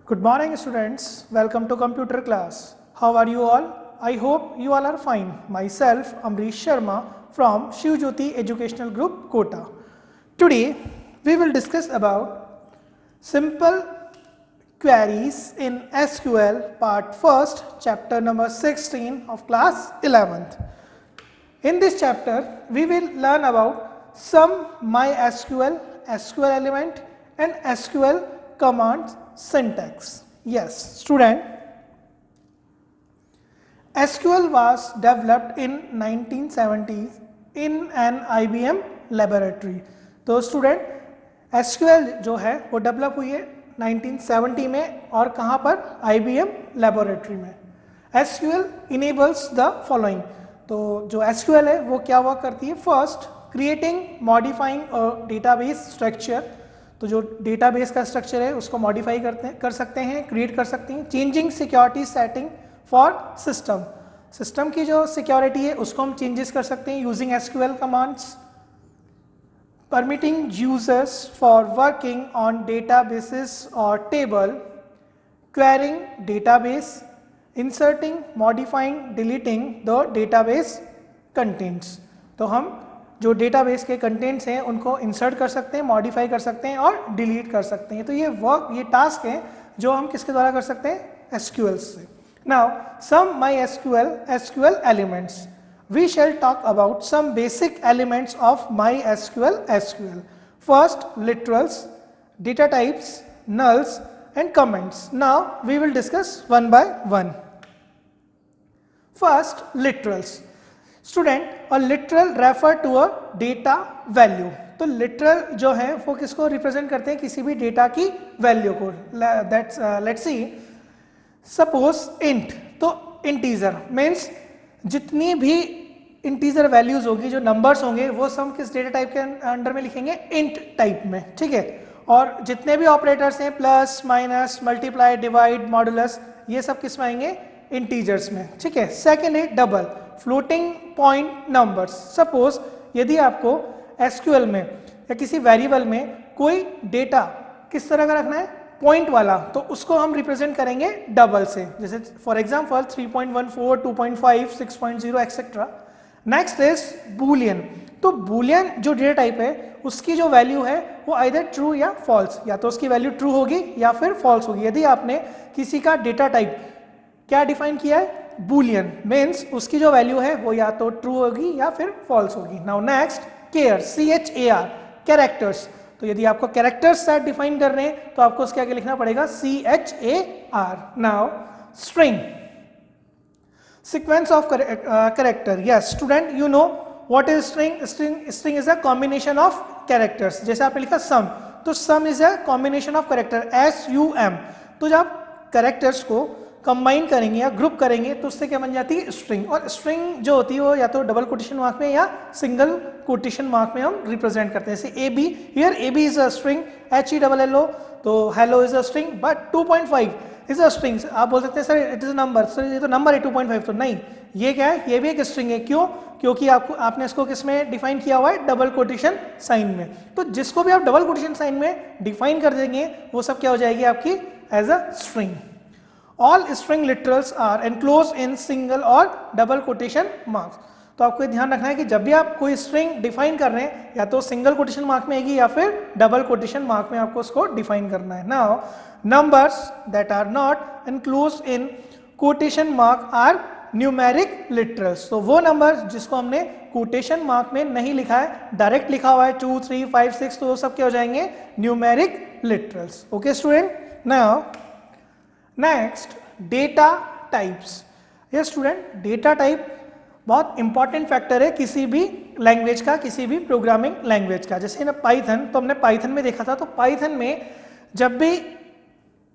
Good morning, students. Welcome to computer class. How are you all? I hope you all are fine. Myself, Amrish Sharma from Shiv Jyoti Educational Group, Kota. Today, we will discuss about simple queries in SQL part 1st, chapter number 16 of class 11th. In this chapter, we will learn about some MySQL, SQL element and SQL commands syntax. Yes, student, SQL was developed in 1970s in an IBM laboratory. तो student SQL जो है वो develop हुई है 1970 में और कहाँ पर IBM laboratory में. SQL enables the following. तो जो SQL है वो क्या वर्क करती है? First, creating modifying database structure. तो जो डेटाबेस का स्ट्रक्चर है उसको मॉडिफाई कर सकते हैं, क्रिएट कर सकते हैं. Changing security setting for system. System की जो सिक्योरिटी है उसको हम चेंजेस कर सकते हैं using SQL commands. Permitting users for working on databases और table. Querying database. Inserting, modifying, deleting the database contents. तो हम जो डेटाबेस के कंटेंट्स हैं उनको इंसर्ट कर सकते हैं, मॉडिफाई कर सकते हैं और डिलीट कर सकते हैं. तो ये टास्क है जो हम किसके द्वारा कर सकते हैं? SQL से. Now some MySQL SQL elements. We shall talk about some basic elements of MySQL SQL. First, literals, data types, nulls and comments. Now we will discuss one by one. First, literals. Student, a literal refer to a data value. तो literal जो है वो किसको represent करते हैं? किसी भी data की वैल्यू को. Let's see. Suppose int. तो integer means जितनी भी इंटीजर वैल्यूज होगी, जो नंबर्स होंगे, वो सब किस डेटा टाइप के अंडर में लिखेंगे? इंट टाइप में. ठीक है. और जितने भी ऑपरेटर्स हैं, plus, minus, multiply, divide, modulus, ये सब किस में आएंगे? इंटीजर्स में. ठीक है. सेकंड है double, floating point numbers. Suppose यदि आपको SQL में या किसी वेरिएबल में कोई डेटा किस तरह का रखना है? पॉइंट वाला. तो उसको हम रिप्रेजेंट करेंगे डबल से. जैसे for example 3.14, 2.5, 6.0 etcetera. Next is Boolean. तो बूलियन जो डेटा टाइप है उसकी जो वैल्यू है वो आइदर ट्रू या फॉल्स, या तो उसकी वैल्यू ट्रू होगी या फिर फॉल्स होगी. यदि आपने किसी का डेटा टाइप क्या डिफाइन किया है? बूलियन. मीन्स उसकी जो वैल्यू है वो या तो ट्रू होगी या फिर फॉल्स होगी. Now next, care, CHAR, characters. तो यदि आपको कैरेक्टर्स सेट डिफाइन करने हैं तो आपको उसके आगे लिखना पड़ेगा CHAR. Now string, sequence of character. Yes student, you know what is string. String is a combination of characters. जैसे आपने लिखा sum, तो sum is a combination of character, SUM. तो जब कैरेक्टर्स को कंबाइन करेंगे या ग्रुप करेंगे तो उससे क्या बन जाती है? स्ट्रिंग. और स्ट्रिंग जो होती है वो या तो डबल कोटेशन मार्क में या सिंगल कोटेशन मार्क में हम रिप्रेजेंट करते हैं. जैसे AB, here AB is a string, HELLO, तो hello is a string, but 2.5 is a string. आप बोल सकते हैं sir it is a number. Sir ये तो नंबर है 2.5. तो नहीं, ये क्या है? ये भी एक स्ट्रिंग है. क्यों? क्योंकि आपने इसको किस में डिफाइन किया हुआ है? डबल कोटेशन साइन में. तो जिसको भी आप डबल कोटेशन साइन में डिफाइन कर देंगे वो सब क्या हो जाएगी आपकी? As a string. All string literals are enclose in single और डबल कोटेशन मार्क्स. तो आपको ध्यान रखना है कि जब भी आप कोई स्ट्रिंग डिफाइन कर रहे हैं या तो सिंगल कोटेशन मार्क में आएगी या फिर डबल कोटेशन मार्क में आपको उसको डिफाइन करना है. Now numbers that are not enclose in quotation mark are numeric literals. तो वो नंबर जिसको हमने कोटेशन मार्क में नहीं लिखा है, डायरेक्ट लिखा हुआ है 2, 3, 5, 6, तो वो सब क्या हो जाएंगे? Numeric literals. Okay student. Now next, data types. ये स्टूडेंट, डेटा टाइप बहुत इंपॉर्टेंट फैक्टर है किसी भी लैंग्वेज का, किसी भी प्रोग्रामिंग लैंग्वेज का. जैसे ना पाइथन, तो हमने पाइथन में देखा था. तो पाइथन में जब भी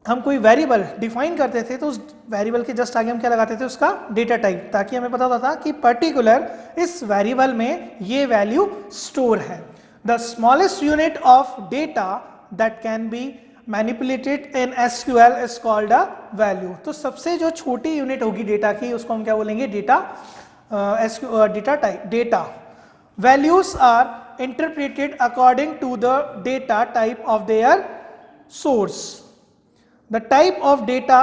हम कोई वेरिएबल डिफाइन करते थे तो उस वेरिएबल के जस्ट आगे हम क्या लगाते थे? उसका डेटा टाइप, ताकि हमें पता होता था कि पर्टिकुलर इस वेरिएबल में ये वैल्यू स्टोर है. The smallest unit of data that can be manipulated in SQL is called a value. तो सबसे जो छोटी यूनिट होगी डेटा की उसको हम क्या बोलेंगे? Data. Data type, data. Values are interpreted according to the data type of their source. The type of data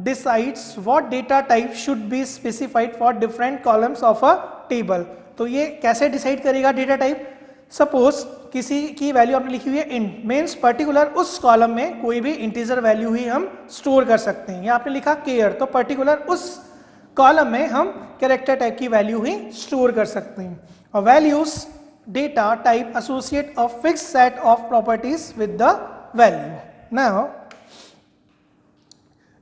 decides what data type should be specified for different columns of a table. तो ये कैसे decide करेगा data type? Suppose किसी की value आपने लिखी हुई है इंट, मीन्स पर्टिकुलर उस कॉलम में कोई भी इंटीजर वैल्यू ही हम स्टोर कर सकते हैं, या आपने लिखा केयर, तो पर्टिकुलर उस कॉलम में हम कैरेक्टर टाइप की वैल्यू ही स्टोर कर सकते हैं। और values data type associate a fix set of properties with the value. Now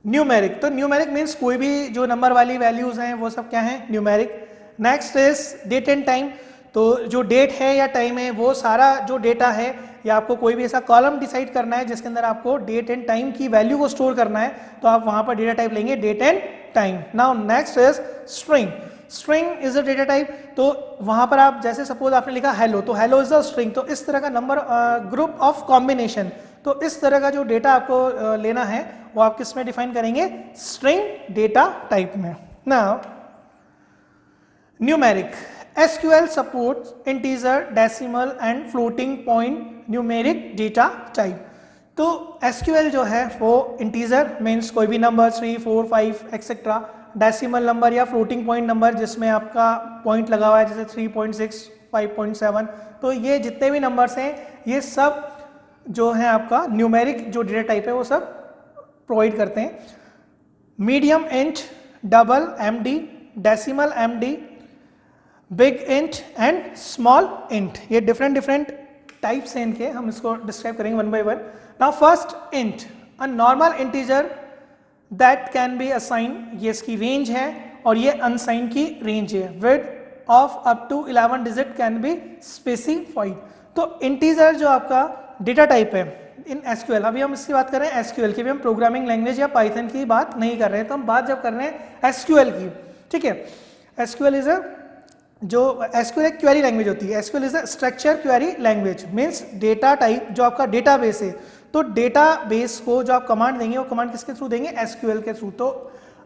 numeric, तो न्यूमेरिक मीन्स कोई भी जो नंबर वाली वैल्यूज हैं वो सब क्या है? Numeric. Next is date and time, तो जो डेट है या टाइम है वो सारा जो डेटा है, या आपको कोई भी ऐसा कॉलम डिसाइड करना है जिसके अंदर आपको डेट एंड टाइम की वैल्यू को स्टोर करना है, तो आप वहां पर डेटा टाइप लेंगे date and time. Now next is string, string is a data type, तो वहां पर आप जैसे सपोज आपने लिखा हेलो, तो हेलो इज अ स्ट्रिंग, तो इस तरह का नंबर ग्रुप ऑफ कॉम्बिनेशन, तो इस तरह का जो डेटा आपको लेना है वो आप किस में डिफाइन करेंगे? स्ट्रिंग डेटा टाइप में। Now numeric, SQL supports integer, decimal and floating point numeric data type। तो SQL जो है वो इंटीजर मीन्स कोई भी नंबर 3, 4, 5 एक्सेट्रा, डेसिमल नंबर या फ्लोटिंग पॉइंट नंबर जिसमें आपका पॉइंट लगा हुआ है जैसे 3.6, 5.7, तो ये जितने भी नंबर्स हैं ये सब जो है आपका न्यूमेरिक जो डेटा टाइप है वो सब प्रोवाइड करते हैं। Medium int, double MD, decimal MD, big int and small int, ये डिफरेंट टाइप्स हैं इनके, हम इसको डिस्क्राइब करेंगे one by one. Now first int, a normal integer that can be assign, ये इसकी रेंज है और ये अनसाइन की रेंज है। Width of up to 11 digit can be specified. तो इंटीजर जो आपका डेटा टाइप है इन SQL, अभी हम इसकी बात कर रहे हैं SQL की, भी हम प्रोग्रामिंग लैंग्वेज या पाइथन की बात नहीं कर रहे हैं, तो हम बात जब कर रहे हैं SQL की, ठीक है। SQL इज SQL एक क्वेरी लैंग्वेज होती है। SQL is a structure query language, means data type जो आपका डेटा बेस है, तो डेटा बेस को जो आप कमांड देंगे वो कमांड किसके थ्रू देंगे? SQL के थ्रू। तो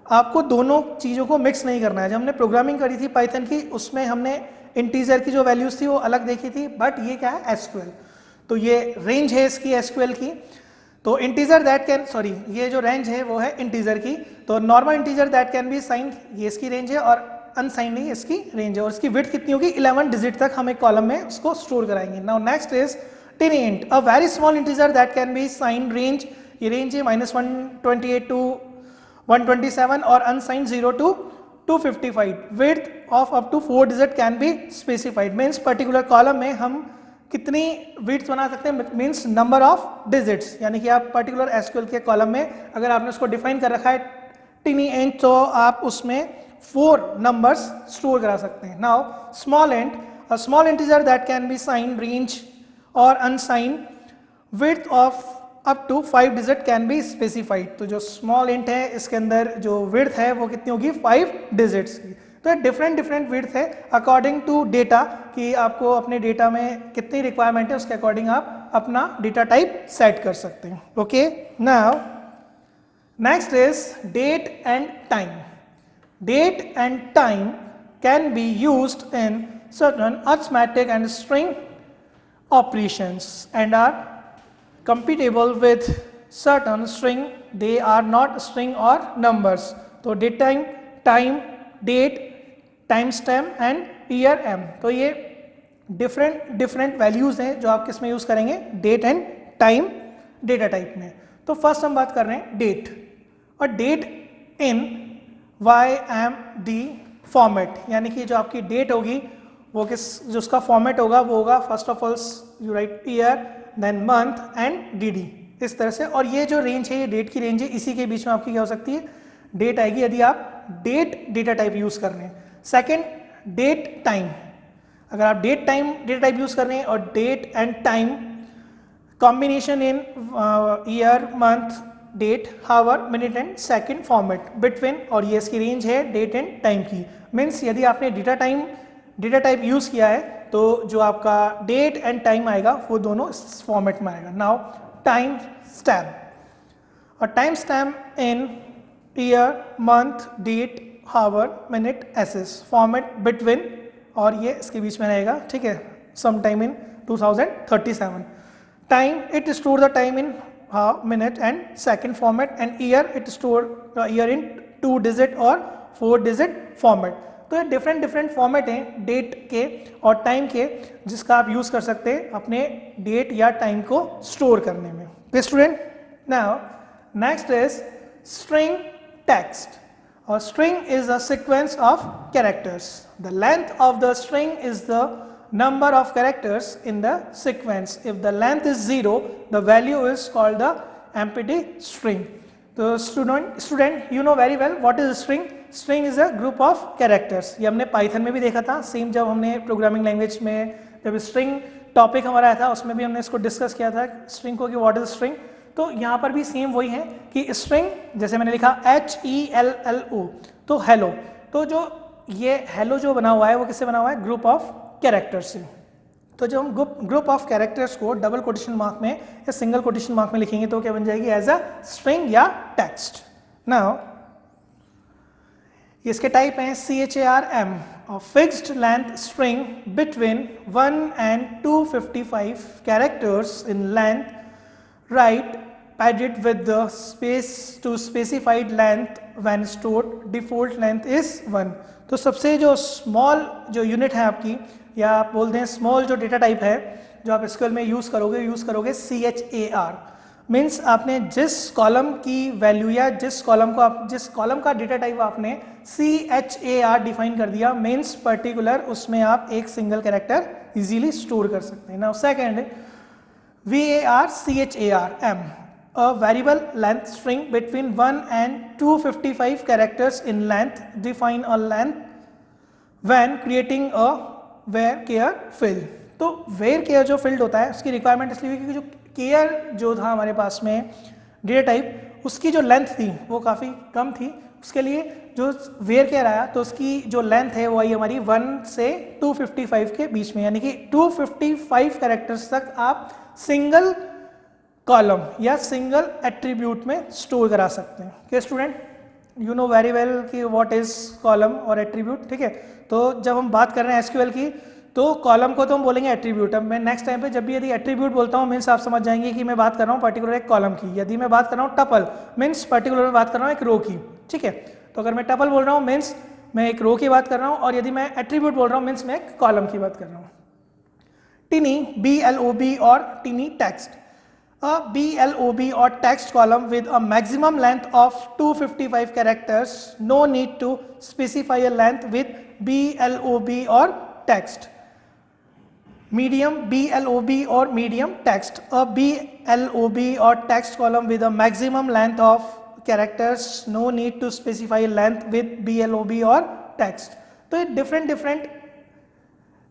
आपको दोनों चीज़ों को मिक्स नहीं करना है। जब हमने प्रोग्रामिंग करी थी पाइथन की, उसमें हमने इंटीजर की जो वैल्यूज थी वो अलग देखी थी, बट ये क्या है? SQL। तो ये रेंज है इसकी SQL की, तो इंटीजर दैट कैन, सॉरी ये जो रेंज है वो है इंटीजर की, तो normal integer that can be signed, ये इसकी रेंज है, और अनसाइंड नहीं इसकी रेंज है, और इसकी विड्थ कितनी होगी? 11 डिजिट तक हम एक कॉलम में उसको स्टोर कराएंगे। Now next is tiny int, a very small integer that can be signed range, ये रेंज है -128 टू 127 और unsigned 0 to 255। Width of up to 4 digit can be specified, means particular column में हम कितनी width बना सकते हैं, मीन्स नंबर ऑफ डिजिट्स, यानी कि आप पर्टिकुलर SQL के कॉलम में अगर आपने उसको डिफाइन कर रखा है टिनी इंट, तो आप उसमें 4 नंबर्स स्टोर करा सकते हैं। Now small int, a small integer that can be signed range और unsigned, width of up to 5 digit can be specified. तो जो स्मॉल इंट है इसके अंदर जो विड्थ है वो कितनी होगी? 5 डिजिट्स की। तो डिफरेंट विड्थ है अकॉर्डिंग टू डेटा, कि आपको अपने डेटा में कितनी रिक्वायरमेंट है उसके अकॉर्डिंग आप अपना डेटा टाइप सेट कर सकते हैं। Okay, now next is date and time. Date and time can be used in certain arithmetic and string operations and are compatible with certain string. They are not string or numbers. तो date time, time, date, time stamp and year m, तो ये different values हैं जो आप किस में use करेंगे? date and time data type में। तो फर्स्ट हम बात कर रहे हैं डेट, और डेट इन YMD फॉर्मेट, यानी कि जो आपकी डेट होगी वो जो उसका फॉर्मेट होगा वो होगा first of all you write year, then month and DD, इस तरह से। और ये जो रेंज है ये डेट की रेंज है, इसी के बीच में आपकी क्या हो सकती है? डेट आएगी, यदि आप डेट डेटा टाइप यूज कर रहे हैं। सेकेंड डेट टाइम, अगर आप date time data type use कर रहे हैं और date and time combination in year, month, date, hour, minute and second format between, और ये इसकी रेंज है डेट एंड टाइम की। मीन्स यदि आपने डेटा टाइप यूज किया है तो जो आपका डेट एंड टाइम आएगा वो दोनों इस फॉर्मेट में आएगा। नाउ टाइम स्टैम्प, और time stamp in year, month, date, hour, minute, SS format between, और ये इसके बीच में रहेगा, ठीक है, some time in 2037। Time, it store the time in minute and second format, and year it store year in 2 digit और 4 digit format. तो ये डिफरेंट डिफरेंट फॉर्मेट हैं डेट के और टाइम के जिसका आप यूज कर सकते हैं अपने डेट या टाइम को स्टोर करने में. Okay student, now next is string text. A string is a sequence of characters. The length of the string is the number of characters in the sequence. If the length is 0, the value is called the empty string. So student, you know very well what is a string. String is a group of characters. ये हमने Python में भी देखा था, same जब हमने programming language में जब स्ट्रिंग टॉपिक हमारा आया था उसमें भी हमने इसको डिस्कस किया था स्ट्रिंग को कि व्हाट इज स्ट्रिंग. तो यहाँ पर भी सेम वही है कि स्ट्रिंग जैसे मैंने लिखा HELLO, तो हेलो. तो जो ये हेलो जो बना हुआ है वो किससे बना हुआ है? ग्रुप ऑफ कैरेक्टर्स से. तो जब हम ग्रुप ऑफ कैरेक्टर्स को डबल कोटेशन मार्क में या सिंगल कोटेशन मार्क में लिखेंगे तो क्या बन जाएगी? एज अ स्ट्रिंग या टेक्स्ट. नाउ इसके टाइप हैं CHARM, a fixed length string between 1 and 255 characters in length. Write padded with the space to specified length when stored. Default length is 1. तो सबसे जो स्मॉल जो यूनिट है आपकी या आप बोलते हैं स्मॉल जो डेटा टाइप है जो आप SQL में यूज़ करोगे CHAR. मीन्स आपने जिस कॉलम की वैल्यू या जिस कॉलम का डेटा टाइप आपने CHAR डिफाइन कर दिया मीन्स पर्टिकुलर उसमें आप एक सिंगल कैरेक्टर इजीली स्टोर कर सकते हैं. Now second VARCHARM, a variable length string between 1 and 255 characters in length. Define a length when creating a where-char field. तो where-char जो field होता है उसकी रिक्वायरमेंट इसलिए क्योंकि जो char जो था हमारे पास में डेटा टाइप उसकी जो लेंथ थी वो काफ़ी कम थी. उसके लिए जो where-char आया तो उसकी जो लेंथ है वो आई हमारी 1 से 255 के बीच में, यानी कि 255 कैरेक्टर्स तक आप सिंगल कॉलम या सिंगल एट्रीब्यूट में स्टोर करा सकते हैं. क्या student, you know very well कि व्हाट इज कॉलम और एट्रीब्यूट. ठीक है, तो जब हम बात कर रहे हैं SQL की तो कॉलम को तो हम बोलेंगे एट्रीब्यूट. अब मैं नेक्स्ट टाइम पे जब भी यदि एट्रीब्यूट बोलता हूँ मीन्स आप समझ जाएंगे कि मैं बात कर रहा हूँ पर्टिकुलर एक कॉलम की. यदि मैं बात कर रहा हूँ टपल मीन्स पर्टिकुलर मैं बात कर रहा हूँ एक रो की. ठीक है, तो अगर मैं टपल बोल रहा हूँ मीन्स मैं एक रो की बात कर रहा हूँ और यदि मैं एट्रीब्यूट बोल रहा हूँ मीन्स मैं एक कॉलम की बात कर रहा हूँ. Tiny BLOB or tiny text. A BLOB or text column with a maximum length of 255 characters. No need to specify a length with BLOB or text. Medium BLOB or medium text. A BLOB or text column with a maximum length of characters. No need to specify a length with BLOB or text. तो ये different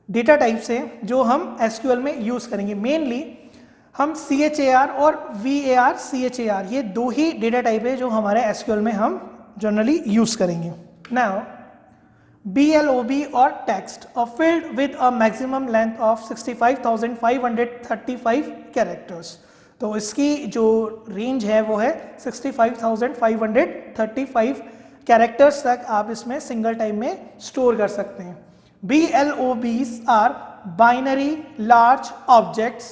data types हैं जो हम SQL में use करेंगे. Mainly हम CHAR और VARCHAR ये दो ही डेटा टाइप है जो हमारे SQL में हम जनरली यूज़ करेंगे. नाउ BLOB और text a field with a maximum length of 65,535 characters. तो इसकी जो रेंज है वो है 65,535 कैरेक्टर्स तक आप इसमें सिंगल टाइम में स्टोर कर सकते हैं. BLOBs are binary large objects.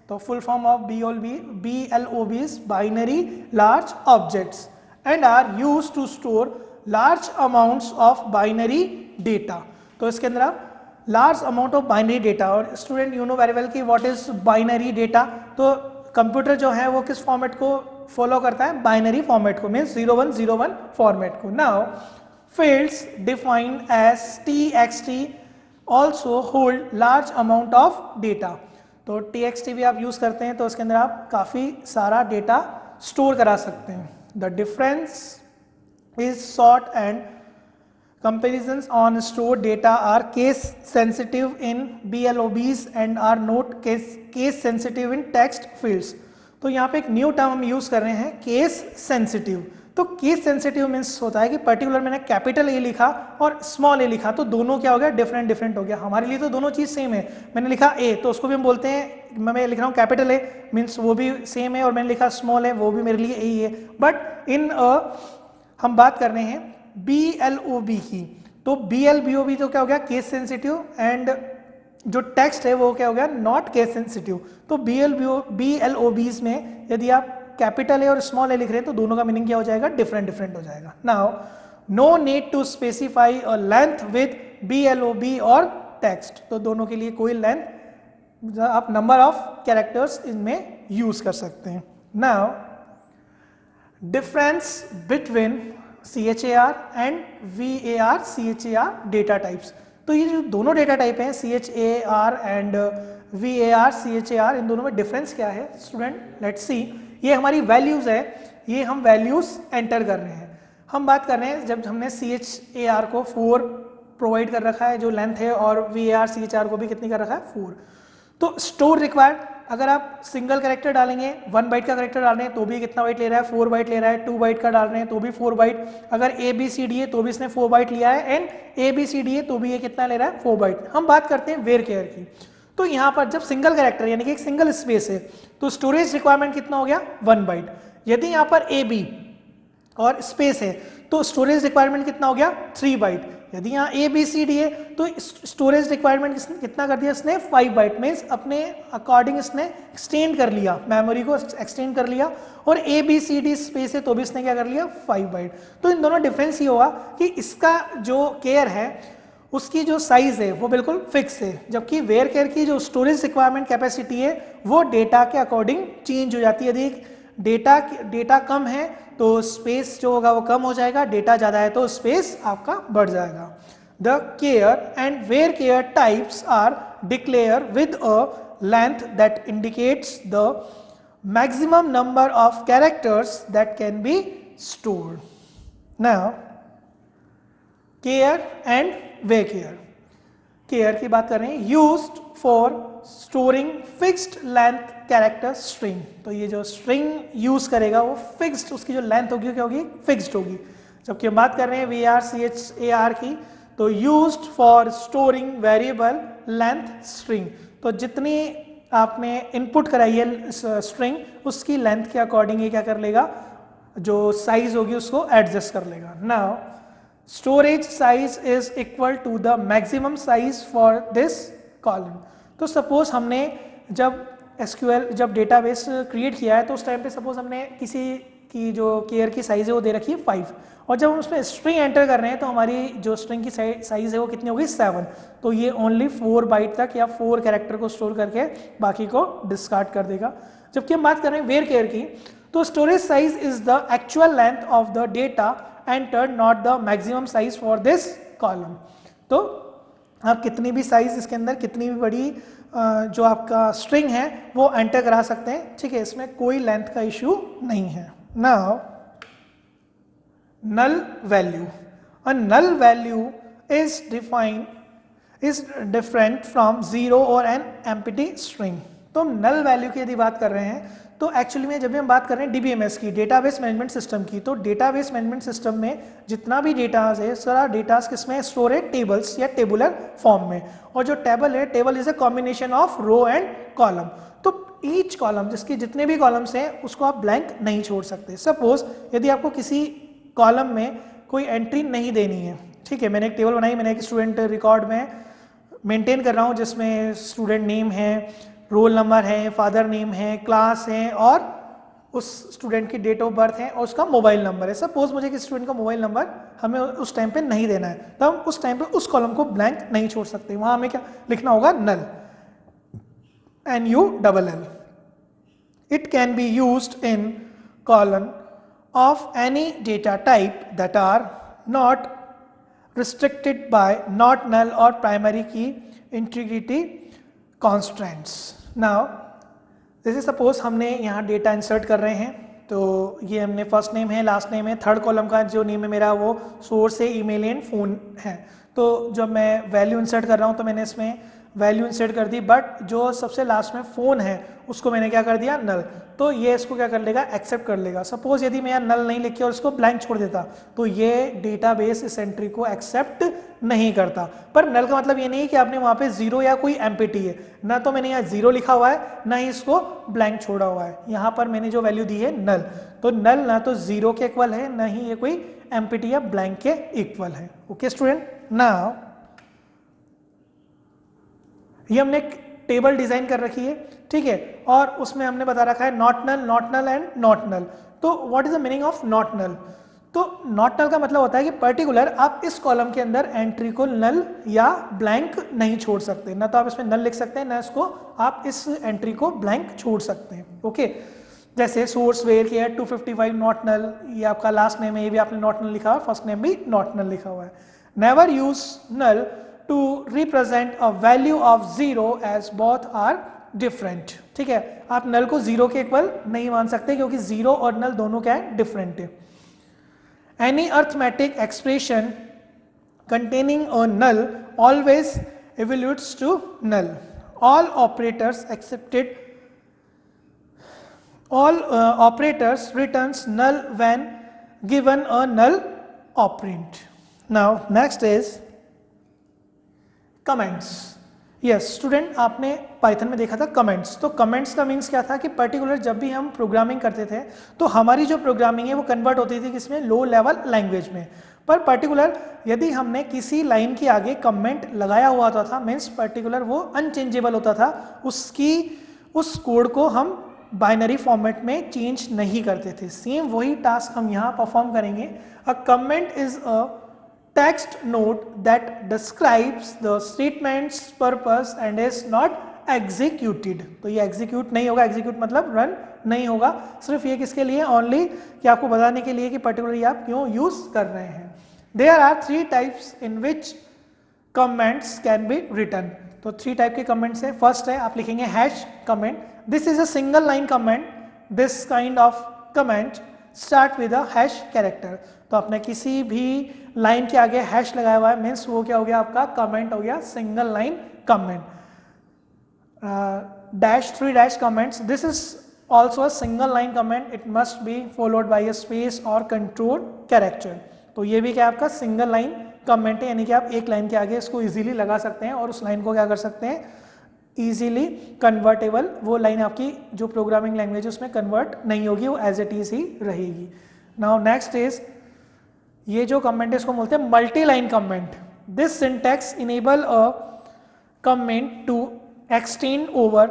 तो full form of BLOBs binary large objects and are used to store large amounts of binary data. तो इसके अंदर आप large amount of binary data और student you know very well कि what is binary data. तो computer जो है वो किस फॉर्मेट को फॉलो करता है? बाइनरी फॉर्मेट को, मीन्स 0101 फॉर्मेट को. Now fields defined as TXT also hold large amount of data. तो TXT भी आप यूज करते हैं तो उसके अंदर आप काफी सारा डेटा स्टोर करा सकते हैं. The difference is sort and comparisons on stored data are case sensitive in BLOBs and are not case sensitive in text fields. तो यहाँ पे एक न्यू टर्म हम यूज कर रहे हैं केस सेंसिटिव. तो केस सेंसिटिव मीन्स होता है कि पर्टिकुलर मैंने कैपिटल ए लिखा और स्मॉल ए लिखा तो दोनों क्या हो गया? डिफरेंट हो गया. हमारे लिए तो दोनों चीज़ सेम है. मैंने लिखा ए तो उसको भी हम बोलते हैं, मैं लिख रहा हूँ कैपिटल ए मीन्स वो भी सेम है और मैंने लिखा स्मॉल है वो भी मेरे लिए ए ही है. बट इन हम बात कर रहे हैं BLOB की. तो BLBOB तो क्या हो गया? Case sensitive. एंड जो टेक्स्ट है वो क्या हो गया? Not case sensitive. तो BLOBs में यदि आप कैपिटल ए और स्मॉल ए लिख रहे हैं तो दोनों का मीनिंग क्या हो जाएगा, डिफरेंट डिफरेंट हो जाएगा। Now no need to specify a length with BLOB और टेक्स्ट, तो दोनों के लिए कोई लेंथ आप नंबर ऑफ कैरेक्टर्स इनमें यूज कर सकते हैं। Now difference between CHAR and VAR CHAR data types, तो ये जो दोनों डेटा टाइप हैं CHAR एंड VAR CHAR, इन दोनों में डिफरेंस क्या है स्टूडेंट, लेट्स सी। ये हमारी वैल्यूज है, ये हम वैल्यूज एंटर कर रहे हैं। हम बात कर रहे हैं जब हमने CHAR को 4 प्रोवाइड कर रखा है जो लेंथ है, और VAR CHAR को भी कितनी कर रखा है, 4। तो स्टोर रिक्वायर्ड, अगर आप सिंगल कैरेक्टर डालेंगे 1 बाइट का कैरेक्टर डाल रहे हैं तो भी कितना बाइट ले रहा है, 4 बाइट ले रहा है। 2 बाइट का डाल रहे हैं तो भी 4 बाइट। अगर ABCD है तो भी इसने 4 बाइट लिया है, एंड ABCD है तो भी ये कितना ले रहा है, 4 बाइट। हम बात करते हैं वेयर केयर की, तो यहाँ पर जब सिंगल कैरेक्टर यानी कि एक सिंगल स्पेस है तो स्टोरेज रिक्वायरमेंट कितना हो गया, 1 बाइट। यदि यहाँ पर AB और स्पेस है तो स्टोरेज रिक्वायरमेंट कितना हो गया, 3 बाइट। यदि यहाँ ABCD है तो स्टोरेज रिक्वायरमेंट कितना कर दिया इसने, 5 बाइट। मीन्स अपने अकॉर्डिंग इसने एक्सटेंड कर लिया, मेमोरी को एक्सटेंड कर लिया। और ABCD स्पेस है तो भी इसने क्या कर लिया, 5 बाइट। तो इन दोनों डिफरेंस ये होगा कि इसका जो केयर है उसकी जो साइज है वो बिल्कुल फिक्स है, जबकि वेयर केयर की जो स्टोरेज रिक्वायरमेंट कैपेसिटी है वो डेटा के अकॉर्डिंग चेंज हो जाती है। यदि डेटा कम है तो स्पेस जो होगा वो कम हो जाएगा, डेटा ज़्यादा है तो स्पेस आपका बढ़ जाएगा। The char and varchar types are declared with a length that indicates the maximum number of characters that can be stored. Now char and varchar, char की बात कर रहे हैं, used for storing fixed length character string. तो ये जो string use करेगा वो फिक्स्ड, उसकी जो लेंथ होगी क्या होगी, फिक्स्ड होगी। जबकि हम बात कर रहे हैं VAR CHAR की, तो used for storing variable length string. तो जितनी आपने इनपुट कराई है स्ट्रिंग उसकी लेंथ के अकॉर्डिंग ये क्या कर लेगा, जो साइज होगी उसको एडजस्ट कर लेगा। Now storage size is equal to the maximum size for this column. तो सपोज हमने जब SQL जब डेटाबेस क्रिएट किया है तो उस टाइम पे सपोज हमने किसी की जो केयर की साइज है वो दे रखी है 5, और जब हम उसमें स्ट्रिंग एंटर कर रहे हैं तो हमारी जो स्ट्रिंग की साइज है वो कितनी होगी, 7। तो ये ओनली 4 बाइट तक या 4 कैरेक्टर को स्टोर करके बाकी को डिस्कार्ड कर देगा। जबकि हम बात कर रहे हैं वेयर केयर की, तो storage size is the actual length of the data entered, not the maximum size for this column. तो आप कितनी भी साइज इसके अंदर, कितनी भी बड़ी जो आपका स्ट्रिंग है वो एंटर करा सकते हैं, ठीक है, इसमें कोई लेंथ का इश्यू नहीं है। Now null value, a null value is different from 0 or an empty string। तो हम null value की यदि बात कर रहे हैं तो एक्चुअली में जब भी हम बात कर रहे हैं DBMS की, डेटाबेस मैनेजमेंट सिस्टम की, तो डेटाबेस मैनेजमेंट सिस्टम में जितना भी डेटास है सारा डेटास किसमें स्टोर है, टेबल्स या टेबुलर फॉर्म में। और जो टेबल है, table is a combination of row and column. तो ईच कॉलम, जिसकी जितने भी कॉलम्स हैं उसको आप ब्लैंक नहीं छोड़ सकते। सपोज यदि आपको किसी कॉलम में कोई एंट्री नहीं देनी है, ठीक है, मैंने एक टेबल बनाई, मैंने एक स्टूडेंट रिकॉर्ड में मेंटेन कर रहा हूँ जिसमें स्टूडेंट नेम है, रोल नंबर है, फादर नेम है, क्लास है और उस स्टूडेंट की डेट ऑफ बर्थ है और उसका मोबाइल नंबर है। सपोज मुझे किसी स्टूडेंट का मोबाइल नंबर हमें उस टाइम पे नहीं देना है, तो हम उस टाइम पे उस कॉलम को ब्लैंक नहीं छोड़ सकते, वहां हमें क्या लिखना होगा, नल, NULL। It can be used in column of any data type that are not restricted by not null or primary key integrity constraints। Now this is suppose हमने यहाँ डेटा इंसर्ट कर रहे हैं, तो ये हमने फर्स्ट नेम है, last name है, थर्ड कॉलम का जो नेम है मेरा वो सोर्स है, ईमेल एंड फ़ोन है। तो जब मैं वैल्यू इंसर्ट कर रहा हूँ तो मैंने इसमें वैल्यू इंसर्ट कर दी, बट जो सबसे लास्ट में फ़ोन है उसको मैंने क्या कर दिया, नल। तो ये इसको क्या कर लेगा, एक्सेप्ट कर लेगा। सपोज यदि मैं यहाँ नल नहीं लिख के और इसको ब्लैंक छोड़ देता तो ये डेटाबेस इस एंट्री को एक्सेप्ट नहीं करता। पर नल का मतलब ये नहीं कि आपने वहाँ पे जीरो या कोई एम्प्टी है, ना तो मैंने यहाँ जीरो लिखा हुआ है ना ही इसको ब्लैंक छोड़ा हुआ है। यहाँ पर मैंने जो वैल्यू दी है नल, तो नल ना तो जीरो के इक्वल है ना ही ये कोई एम्प्टी या ब्लैंक के इक्वल है। ओके स्टूडेंट, नाउ ये हमने टेबल डिजाइन कर रखी है, ठीक है, और उसमें हमने बता रखा है not null, not null and not null. तो what is the meaning of not null? तो नॉट नल का मतलब होता है कि पर्टिकुलर आप इस कॉलम के अंदर एंट्री को नल या ब्लैंक नहीं छोड़ सकते, ना तो आप इसमें नल लिख सकते हैं, ना इसको आप इस एंट्री को ब्लैंक छोड़ सकते हैं। ओके, जैसे सोर्स वेयर किया 255 नॉट नल, ये आपका लास्ट नेम है, ये भी आपने नॉट नल लिखा हुआ, फर्स्ट नेम भी नॉट नल लिखा हुआ है। Never use null to represent a value of zero as both are different, ठीक है, आप नल को जीरो के इक्वल नहीं मान सकते क्योंकि जीरो और नल दोनों क्या है, डिफरेंट है। Any arithmetic expression containing a null always evaluates to null. All operators operators returns null when given a null operand. Now next is comments. Yes student, आपने पाइथन में देखा था कमेंट्स। तो कमेंट्स का मीन्स क्या था कि पर्टिकुलर जब भी हम प्रोग्रामिंग करते थे तो हमारी जो प्रोग्रामिंग है वो कन्वर्ट होती थी किसमें, लो लेवल लैंग्वेज में। पर पर्टिकुलर यदि हमने किसी लाइन के आगे कमेंट लगाया हुआ होता था, मीन्स पर्टिकुलर वो अनचेंजेबल होता था, उस कोड को हम बाइनरी फॉर्मेट में चेंज नहीं करते थे। सेम वही टास्क हम यहाँ परफॉर्म करेंगे। A comment is a text note that describes the statement's purpose and is not executed। तो ये execute नहीं होगा, execute मतलब run नहीं होगा, सिर्फ ये किसके लिए, only कि आपको बताने के लिए कि particularly आप क्यों use कर रहे हैं। There are 3 types in which comments can be written। तो 3 टाइप के कमेंट्स है। फर्स्ट है आप लिखेंगे hash comment, this is a single line comment, this kind of comment start with a hash character. तो आपने किसी भी लाइन के आगे हैश लगाया हुआ है, मीन्स वो क्या हो गया, आपका कमेंट हो गया single line comment. Dash 3 dash comments, this is also a single line comment, it must be followed by a space और कंट्रोल कैरेक्टर। तो ये भी क्या आपका सिंगल लाइन कमेंट है, यानी कि आप एक लाइन के आगे इसको इजीली लगा सकते हैं और उस लाइन को क्या कर सकते हैं, इजीली कन्वर्टेबल, वो लाइन आपकी जो प्रोग्रामिंग लैंग्वेज है उसमें कन्वर्ट नहीं होगी, वो एज इट इज ही रहेगी। नाउ नेक्स्ट इज, ये जो कमेंट है इसको बोलते हैं multi line comment. This syntax enable a comment to extend over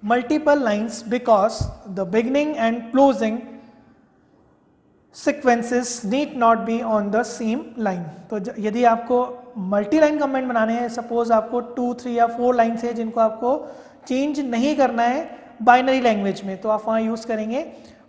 multiple lines because the beginning and closing sequences need not be on the same line. तो यदि आपको मल्टी लाइन कमेंट बनाने हैं, सपोज आपको 2, 3 या 4 लाइन्स है जिनको आपको चेंज नहीं करना है बाइनरी लैंग्वेज में, तो आप वहाँ यूज़ करेंगे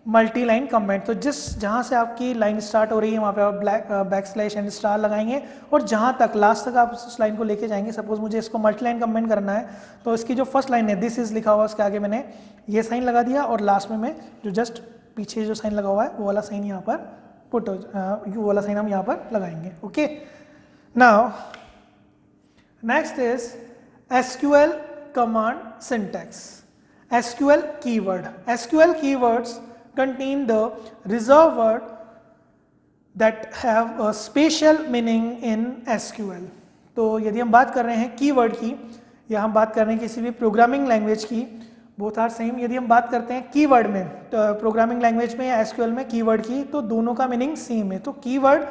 मल्टी लाइन कमेंट। तो जहाँ से आपकी लाइन स्टार्ट हो रही है वहाँ पे आप बैक स्लैश एंड स्टार लगाएंगे और जहाँ तक लास्ट तक आप उस लाइन को लेके जाएंगे। सपोज मुझे इसको मल्टी लाइन कमेंट करना है, तो इसकी जो फर्स्ट लाइन है दिस इज लिखा हुआ, उसके आगे मैंने ये साइन लगा दिया और लास्ट में मैं जो जस्ट पीछे जो साइन लगा हुआ है वो वाला साइन यहाँ पर पुट हो, वो वाला साइन हम यहाँ पर लगाएंगे। Okay, now next is SQL command syntax. SQL keyword, SQL keywords contain the reserved word that have a special meaning in SQL। तो यदि हम बात कर रहे हैं कीवर्ड की या हम बात कर रहे हैं किसी भी प्रोग्रामिंग लैंग्वेज की, बोथ आर सेम। यदि हम बात करते हैं कीवर्ड में, तो प्रोग्रामिंग लैंग्वेज में या SQL में कीवर्ड की, तो दोनों का मीनिंग सेम है। तो कीवर्ड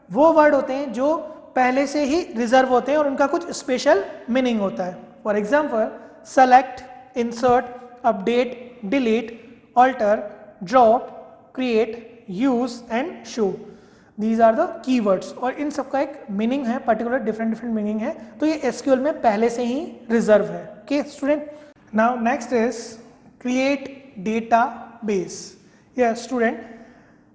वो वर्ड होते हैं जो पहले से ही रिजर्व होते हैं और उनका कुछ स्पेशल मीनिंग होता है। For example select, insert, update, delete, alter, drop, create, use and show, these are the keywords. और इन सबका एक मीनिंग है, पर्टिकुलर डिफरेंट मीनिंग है। तो ये SQL में पहले से ही रिजर्व है। Okay student, now next is create database. या स्टूडेंट,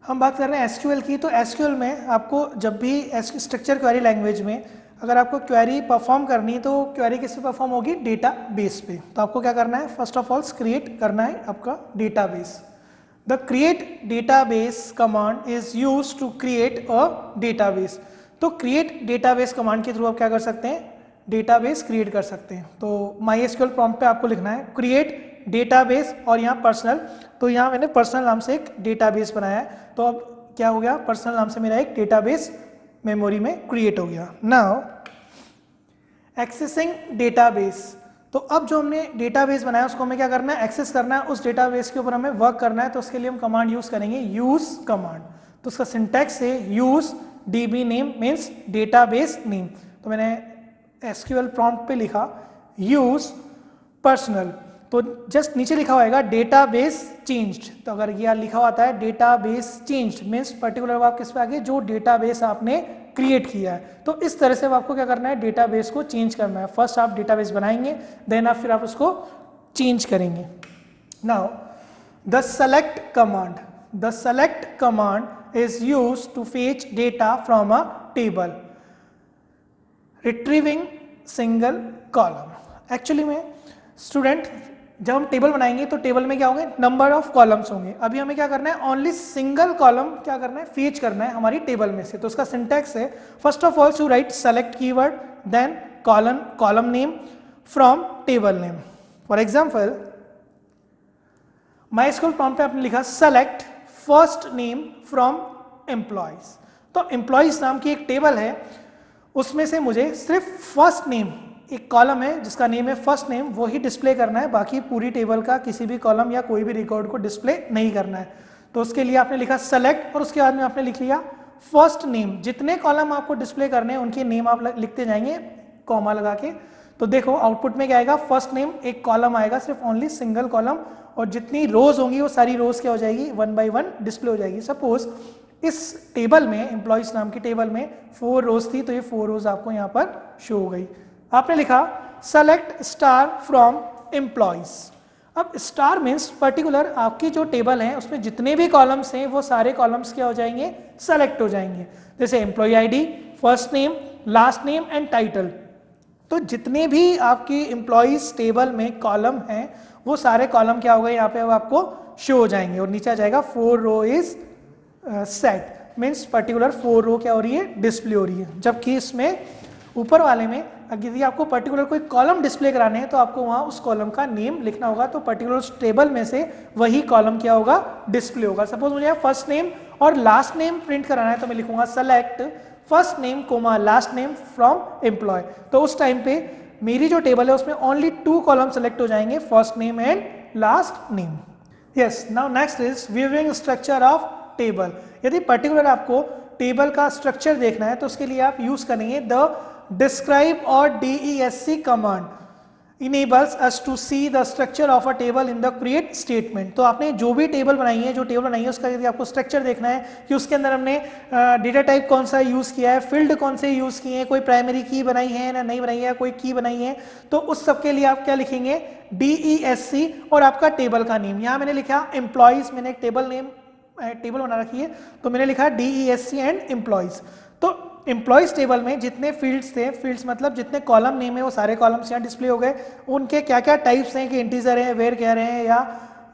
हम बात कर रहे हैं SQL की। तो SQL में आपको जब भी स्ट्रक्चर क्वेरी लैंग्वेज में अगर आपको क्वेरी परफॉर्म करनी है, तो क्वेरी किस पे परफॉर्म होगी, डेटाबेस पे। तो आपको क्या करना है, फर्स्ट ऑफ ऑल क्रिएट करना है आपका database. The create database command is used to create a database। तो create database command के थ्रू आप क्या कर सकते हैं, डेटाबेस क्रिएट कर सकते हैं। तो MySQL prompt पे आपको लिखना है create database और यहाँ पर्सनल, तो यहाँ मैंने पर्सनल नाम से एक डेटाबेस बनाया है। तो अब क्या हो गया, पर्सनल नाम से मेरा एक डेटाबेस मेमोरी में क्रिएट हो गया। नाउ एक्सेसिंग डेटाबेस, तो अब जो हमने डेटाबेस बनाया उसको हमें क्या करना है, एक्सेस करना है, उस डेटाबेस के ऊपर हमें वर्क करना है। तो उसके लिए हम कमांड यूज करेंगे यूज कमांड। तो उसका सिंटैक्स है use DB name means database name. तो मैंने SQL प्रॉम्प्ट पे लिखा यूज पर्सनल, तो जस्ट नीचे लिखा होगा डेटाबेस चेंज्ड। तो अगर ये लिखा हुआ आता है database changed means particular verb किस पे आ गई, जो डेटाबेस आपने क्रिएट किया है। तो इस तरह से आपको क्या करना है, डेटाबेस को चेंज करना है। फर्स्ट आप डेटाबेस बनाएंगे, देन आप फिर आप उसको चेंज करेंगे। Now the select command is used to fetch data from a table, retrieving single column. Actually में स्टूडेंट जब हम टेबल बनाएंगे तो टेबल में क्या होंगे, नंबर ऑफ कॉलम्स होंगे। अभी हमें क्या करना है, ओनली सिंगल कॉलम क्या करना है, फेच करना है हमारी टेबल में से। तो उसका सिंटैक्स है, first of all you write select keyword, then column name from table name. For example MySQL prompt पे आपने लिखा select first name from employees. तो एम्प्लॉयज नाम की एक टेबल है, उसमें से मुझे सिर्फ फर्स्ट नेम, एक कॉलम है जिसका नेम है फर्स्ट नेम, वो ही डिस्प्ले करना है, बाकी पूरी टेबल का किसी भी कॉलम या कोई भी रिकॉर्ड को डिस्प्ले नहीं करना है। तो उसके लिए आपने लिखा सेलेक्ट और उसके बाद में आपने लिख लिया फर्स्ट नेम। जितने कॉलम आपको डिस्प्ले करने हैं उनके नेम आप लिखते जाएंगे कॉमा लगा के। तो देखो आउटपुट में क्या आएगा, फर्स्ट नेम एक कॉलम आएगा, सिर्फ ओनली सिंगल कॉलम, और जितनी रोज होंगी वो सारी रोज क्या हो जाएगी, 1 by 1 डिस्प्ले हो जाएगी। सपोज इस टेबल में, एम्प्लॉयज नाम की टेबल में 4 रोज थी, तो ये 4 रोज आपको यहाँ पर शो हो गई। आपने लिखा सेलेक्ट स्टार फ्रॉम एम्प्लॉयज। अब स्टार मीन्स पर्टिकुलर आपकी जो टेबल है उसमें जितने भी कॉलम्स हैं वो सारे कॉलम्स क्या हो जाएंगे, सेलेक्ट हो जाएंगे। जैसे employee ID, first name, last name and title. तो जितने भी आपकी एम्प्लॉयज टेबल में कॉलम हैं वो सारे कॉलम क्या हो गए यहाँ पे अब आपको शो हो जाएंगे। और नीचे आ जाएगा 4 रो इज सेट मीन्स पर्टिकुलर 4 रो क्या हो रही है, डिस्प्ले हो रही है। जबकि इसमें ऊपर वाले में यदि आपको पर्टिकुलर कोई कॉलम डिस्प्ले कराने हैं तो आपको वहाँ उस कॉलम का नेम लिखना होगा, तो पर्टिकुलर उस टेबल में से वही कॉलम क्या होगा, डिस्प्ले होगा। सपोज मुझे फर्स्ट नेम और लास्ट नेम प्रिंट कराना है तो मैं लिखूंगा select first name comma last name from employee. तो उस टाइम पे मेरी जो टेबल है उसमें ओनली 2 कॉलम सेलेक्ट हो जाएंगे, first name and last name. Yes, now next is viewing structure of table. यदि पर्टिकुलर आपको टेबल का स्ट्रक्चर देखना है तो उसके लिए आप यूज करेंगे द डिस्क्राइब और DESC command enables us to see the structure of a table in the create statement. तो आपने जो भी टेबल बनाई है, जो टेबल बनाई है उसका यदि आपको स्ट्रक्चर देखना है कि उसके अंदर हमने डेटा टाइप कौन सा यूज किया है, फील्ड कौन से यूज किए हैं, कोई प्राइमरी की बनाई है ना नहीं बनाई है, कोई की बनाई है, तो उस सब के लिए आप क्या लिखेंगे, DESC और आपका टेबल का नेम। यहाँ मैंने लिखा एम्प्लॉयज, मैंने एक टेबल बना रखी है तो मैंने लिखा DESC एंड एम्प्लॉयज। तो एम्प्लॉयज टेबल में जितने फील्ड्स थे, फील्ड्स मतलब जितने कॉलम नेम है वो सारे कॉलम्स यहाँ डिस्प्ले हो गए। उनके क्या क्या टाइप्स हैं कि इंटीजर है, वेयर कह रहे हैं या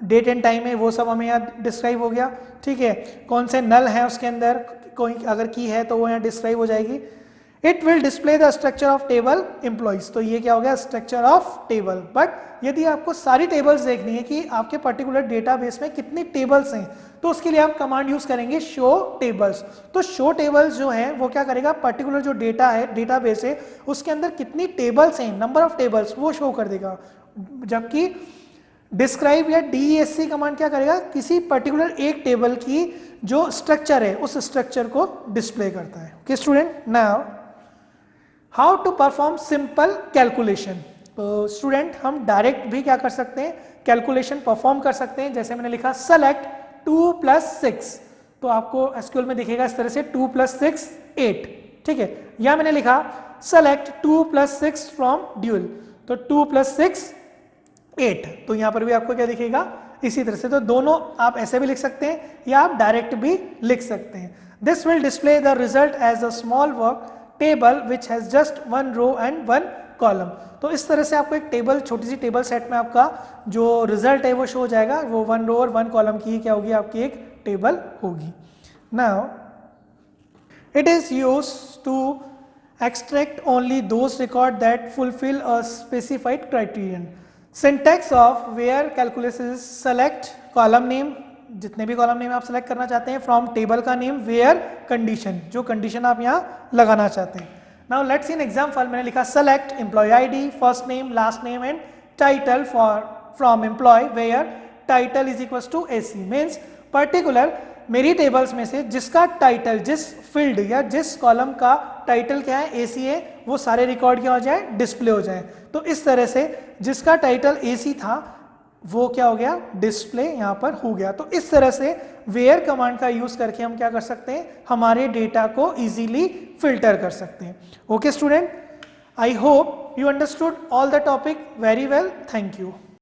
डेट एंड टाइम है, वो सब हमें यहाँ डिस्क्राइब हो गया। ठीक है, कौन से नल है उसके अंदर, कोई अगर की है तो वो यहाँ डिस्क्राइब हो जाएगी। It will display the structure of table employees. तो ये क्या हो गया, स्ट्रक्चर ऑफ टेबल। बट यदि आपको सारी टेबल्स देखनी है कि आपके पर्टिकुलर डेटाबेस में कितनी टेबल्स हैं तो उसके लिए आप कमांड यूज करेंगे शो टेबल्स। तो शो टेबल्स जो है वो क्या करेगा, पर्टिकुलर जो डेटा है, डेटाबेस है, उसके अंदर कितनी टेबल्स हैं, नंबर ऑफ टेबल्स वो शो कर देगा। जबकि डिस्क्राइब या DESC कमांड क्या करेगा, किसी पर्टिकुलर एक टेबल की जो स्ट्रक्चर है उस स्ट्रक्चर को डिस्प्ले करता है। Okay student, now how to perform simple calculation. तो स्टूडेंट हम डायरेक्ट भी क्या कर सकते हैं, कैलकुलेशन परफॉर्म कर सकते हैं। जैसे मैंने लिखा सेलेक्ट 2 + 6, तो आपको SQL में दिखेगा इस तरह से 2 + 6 8। ठीक है, या मैंने लिखा सेलेक्ट 2 + 6 फ्रॉम ड्यूल, तो 2 + 6 8, तो यहाँ पर भी आपको क्या दिखेगा इसी तरह से। तो दोनों आप ऐसे भी लिख सकते हैं या आप डायरेक्ट भी लिख सकते हैं। This will display the result as a small work table which has just 1 row and 1 column. तो इस तरह से आपको एक टेबल, छोटी सी टेबल सेट में आपका जो रिजल्ट है वो शो हो जाएगा, वो 1 रो और 1 कॉलम की क्या होगी, आपकी एक टेबल होगी। Now it is used to extract only those record that fulfil a specified criterion. Syntax of where calculation select column name, जितने भी कॉलम नेम आप सेलेक्ट करना चाहते हैं, फ्रॉम टेबल का नेम, वेयर कंडीशन, जो कंडीशन आप यहाँ लगाना चाहते हैं। Now let's see an example. मैंने लिखा select employee ID, first name, last name and title for from employee where title is equal to AC। Means particular मेरी टेबल्स में से जिसका टाइटल, जिस फील्ड या जिस कॉलम का टाइटल क्या है AC है, वो सारे रिकॉर्ड क्या हो जाए, डिस्प्ले हो जाए। तो इस तरह से जिसका टाइटल AC था वो क्या हो गया, डिस्प्ले यहाँ पर हो गया। तो इस तरह से वेयर कमांड का यूज करके हम क्या कर सकते हैं, हमारे डेटा को इजीली फिल्टर कर सकते हैं। Okay student, I hope you understood all the topic very well. Thank you.